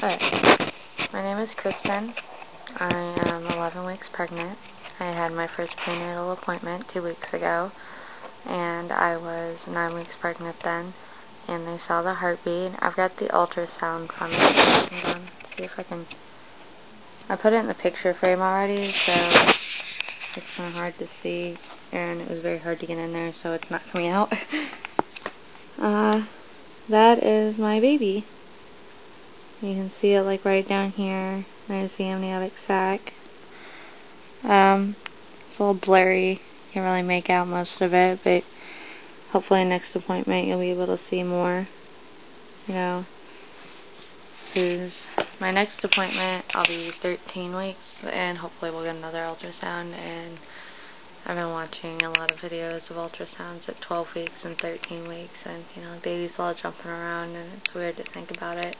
Alright, my name is Kristen. I am 11 weeks pregnant. I had my first prenatal appointment 2 weeks ago, and I was 9 weeks pregnant then, and they saw the heartbeat. I've got the ultrasound from it. Hold on, see if I can... I put it in the picture frame already, so it's kind of hard to see, and it was very hard to get in there, so it's not coming out. That is my baby. You can see it like right down here. There's the amniotic sac. It's a little blurry. Can't really make out most of it, but hopefully next appointment you'll be able to see more. You know, because my next appointment I'll be 13 weeks, and hopefully we'll get another ultrasound. And I've been watching a lot of videos of ultrasounds at 12 weeks and 13 weeks, and you know, the baby's all jumping around, and it's weird to think about it.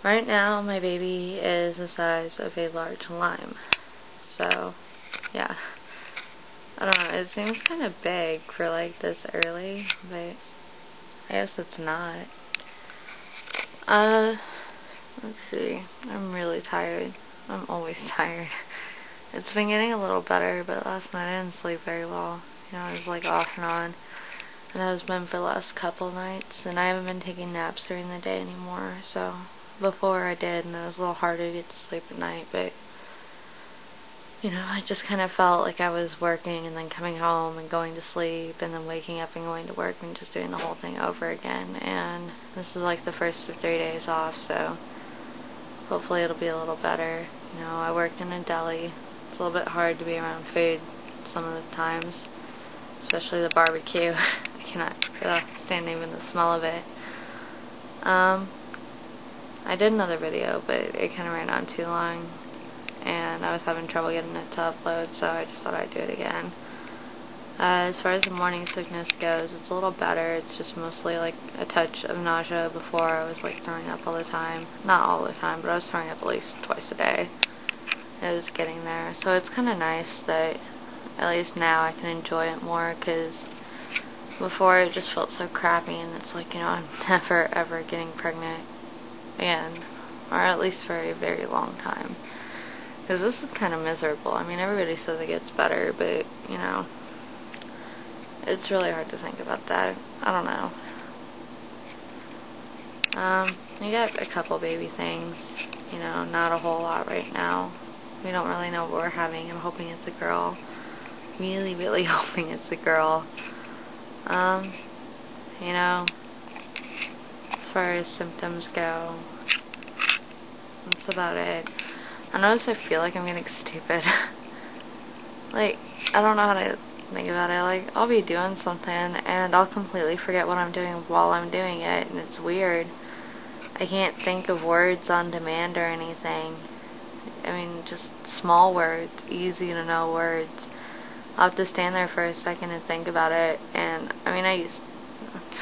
Right now, my baby is the size of a large lime. So, yeah. I don't know, it seems kind of big for like this early, but I guess it's not. Let's see. I'm really tired. I'm always tired. It's been getting a little better, but last night I didn't sleep very well. You know, I was like off and on. And that has been for the last couple nights, and I haven't been taking naps during the day anymore, so... Before I did, and it was a little harder to get to sleep at night, but you know, I just kind of felt like I was working and then coming home and going to sleep and then waking up and going to work and just doing the whole thing over again. And this is like the first of 3 days off, so hopefully it'll be a little better. You know, I work in a deli. It's a little bit hard to be around food some of the times, especially the barbecue. I cannot stand even the smell of it. I did another video, but it kind of ran on too long, and I was having trouble getting it to upload, so I just thought I'd do it again. As far as the morning sickness goes, it's a little better. It's just mostly like a touch of nausea. Before I was like throwing up all the time. Not all the time, but I was throwing up at least twice a day. It was getting there. So it's kind of nice that at least now I can enjoy it more, because before it just felt so crappy, and it's like, you know, I'm never ever getting pregnant again, or at least for a very long time, because this is kind of miserable. I mean, everybody says it gets better, but you know, it's really hard to think about that. I don't know. We got a couple baby things, you know, not a whole lot right now. We don't really know what we're having. I'm hoping it's a girl. Really, really hoping it's a girl. You know, as far as symptoms go, that's about it. I notice I feel like I'm getting stupid. Like, I don't know how to think about it. Like, I'll be doing something and I'll completely forget what I'm doing while I'm doing it, and it's weird. I can't think of words on demand or anything. I mean, just small words, easy to know words. I'll have to stand there for a second and think about it, and I mean, I used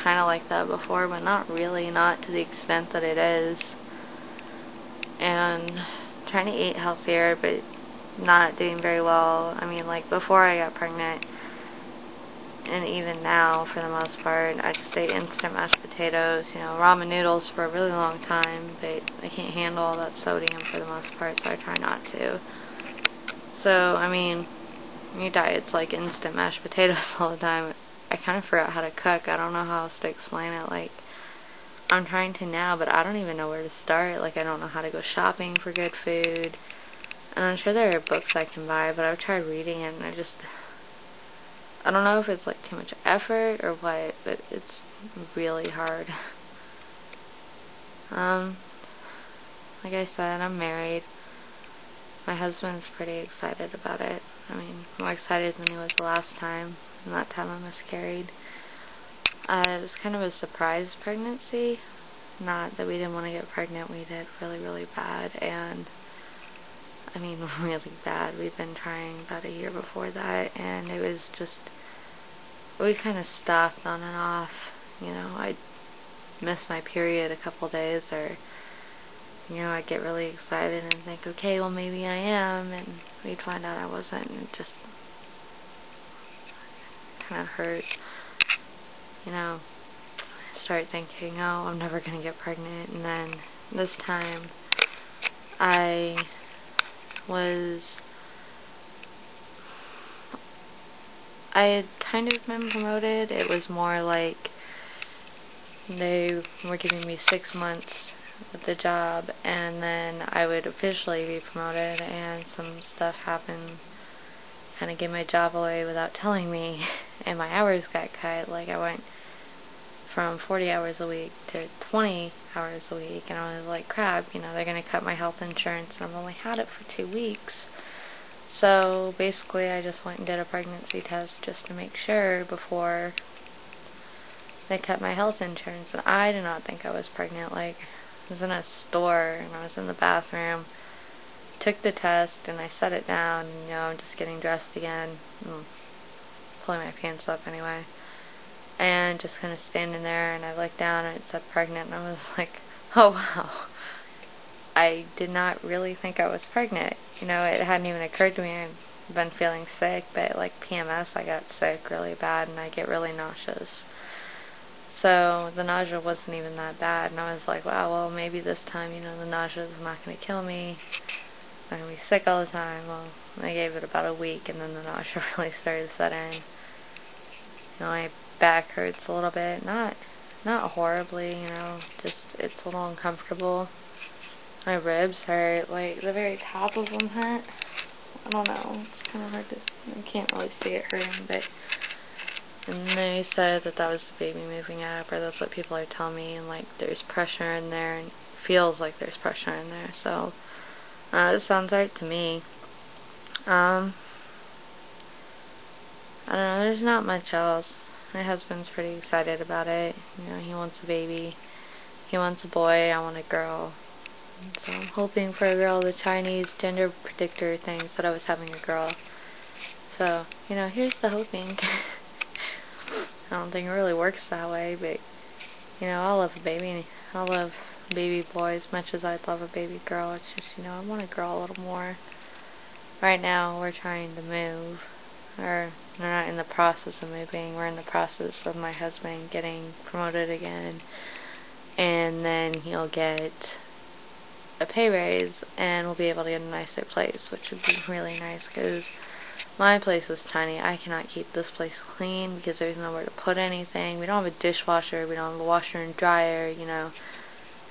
kind of like that before, but not really, not to the extent that it is. And trying to eat healthier, but not doing very well. I mean, like before I got pregnant, and even now for the most part, I just ate instant mashed potatoes, you know, ramen noodles for a really long time, but I can't handle all that sodium for the most part, so I try not to. So, I mean, your diet's like instant mashed potatoes all the time. I kind of forgot how to cook. I don't know how else to explain it. Like, I'm trying to now, but I don't even know where to start. Like, I don't know how to go shopping for good food. And I'm sure there are books I can buy, but I've tried reading it, and I don't know if it's like too much effort or what, but it's really hard. Like I said, I'm married. My husband's pretty excited about it. I mean, more excited than he was the last time, and that time I miscarried. It was kind of a surprise pregnancy. Not that we didn't want to get pregnant, we did really, really bad, and I mean really bad. We'd been trying about a year before that, and it was just, we kind of stopped on and off. You know, I'd miss my period a couple days, or you know, I'd get really excited and think, okay, well maybe I am, and we'd find out I wasn't, and it just kind of hurt. You know, start thinking, oh, I'm never going to get pregnant. And then this time I had kind of been promoted. It was more like they were giving me 6 months with the job, and then I would officially be promoted, and some stuff happened, kind of gave my job away without telling me, and my hours got cut. Like, I went from 40 hours a week to 20 hours a week, and I was like, crap, you know, they're going to cut my health insurance, and I've only had it for 2 weeks. So basically I just went and did a pregnancy test just to make sure before they cut my health insurance, and I did not think I was pregnant. Like, I was in a store and I was in the bathroom, took the test, and I set it down, and, you know, I'm just getting dressed again, pulling my pants up anyway, and just kind of standing there, and I looked down and it said pregnant, and I was like, oh wow. I did not really think I was pregnant. You know, it hadn't even occurred to me. I've been feeling sick, but like PMS, I got sick really bad, and I get really nauseous. So the nausea wasn't even that bad, and I was like, wow, well, maybe this time, you know, the nausea is not going to kill me. I'm going to be sick all the time. Well, I gave it about a week, and then the nausea really started to set in. You know, my back hurts a little bit. Not horribly, you know, just it's a little uncomfortable. My ribs hurt, like the very top of them hurt. I don't know, it's kind of hard to, I can't really see it hurting, but, and they said that that was the baby moving up, or that's what people are telling me, and like there's pressure in there, and it feels like there's pressure in there, so, this sounds right to me. I don't know, there's not much else. My husband's pretty excited about it. You know, he wants a baby. He wants a boy, I want a girl. So I'm hoping for a girl. The Chinese gender predictor thing said I was having a girl. So, you know, here's the hoping. I don't think it really works that way, but, you know, I'll love a baby. I'll love a baby boy as much as I'd love a baby girl. It's just, you know, I want a girl a little more. Right now, we're trying to move. Or, we're not in the process of moving. We're in the process of my husband getting promoted again. And then he'll get a pay raise, and we'll be able to get a nicer place, which would be really nice, because my place is tiny. I cannot keep this place clean because there's nowhere to put anything. We don't have a dishwasher, we don't have a washer and dryer, you know,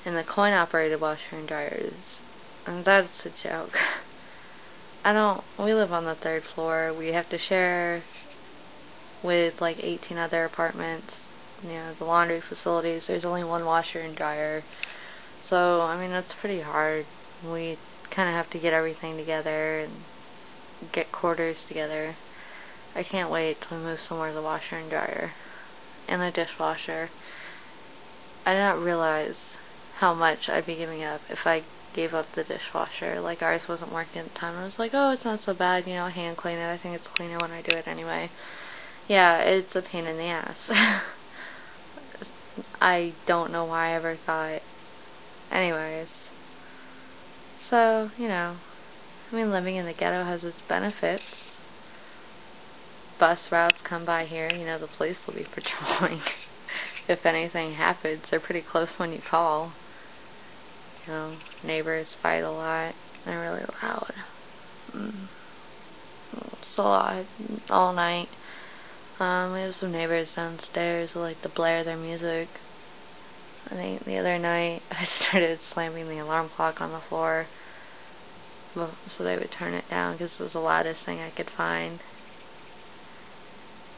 and the coin operated washer and dryers, and that's a joke. We live on the 3rd floor. We have to share with like 18 other apartments, you know, the laundry facilities. There's only one washer and dryer. So, I mean, it's pretty hard. We kind of have to get everything together and get quarters together. I can't wait till we move somewhere to the washer and dryer and a dishwasher. I did not realize how much I'd be giving up if I gave up the dishwasher. Like, ours wasn't working at the time. I was like, oh, it's not so bad, you know, hand clean it. I think it's cleaner when I do it anyway. Yeah, it's a pain in the ass. I don't know why I ever thought. Anyways, so, you know, I mean, living in the ghetto has its benefits. Bus routes come by here, you know, the police will be patrolling. If anything happens, they're pretty close when you call. You know, neighbors fight a lot. They're really loud. It's a lot, all night. We have some neighbors downstairs who like to blare their music. I think the other night I started slamming the alarm clock on the floor so they would turn it down because it was the loudest thing I could find.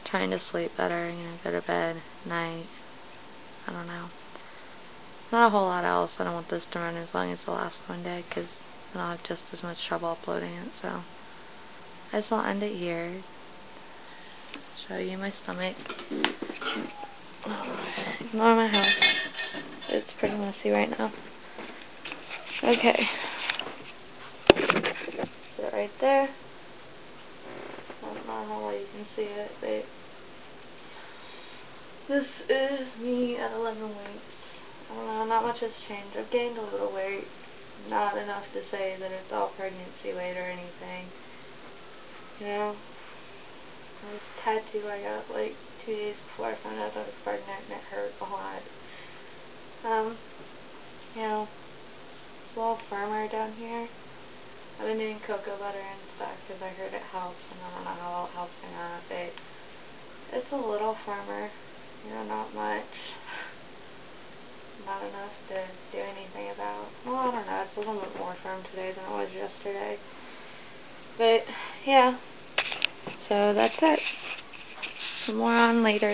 Trying to sleep better, you know, go to bed at night. I don't know. Not a whole lot else. I don't want this to run as long as the last one did because then I'll have just as much trouble uploading it, so I guess I'll end it here. Show you my stomach. Ignore my house. It's pretty messy right now. Okay. Sit right there. I don't know how well you can see it, but this is me at 11 weeks. I don't know, not much has changed. I've gained a little weight. Not enough to say that it's all pregnancy weight or anything. You know? This tattoo I got like 2 days before I found out I was pregnant, and it hurt a lot. You know, it's a little firmer down here. I've been doing cocoa butter and stuff because I heard it helps, and I don't know how well it helps or not, but it's a little firmer. You know, not much. Not enough to do anything about. Well, I don't know. It's a little bit more firm today than it was yesterday. But, yeah. So, that's it. More on later.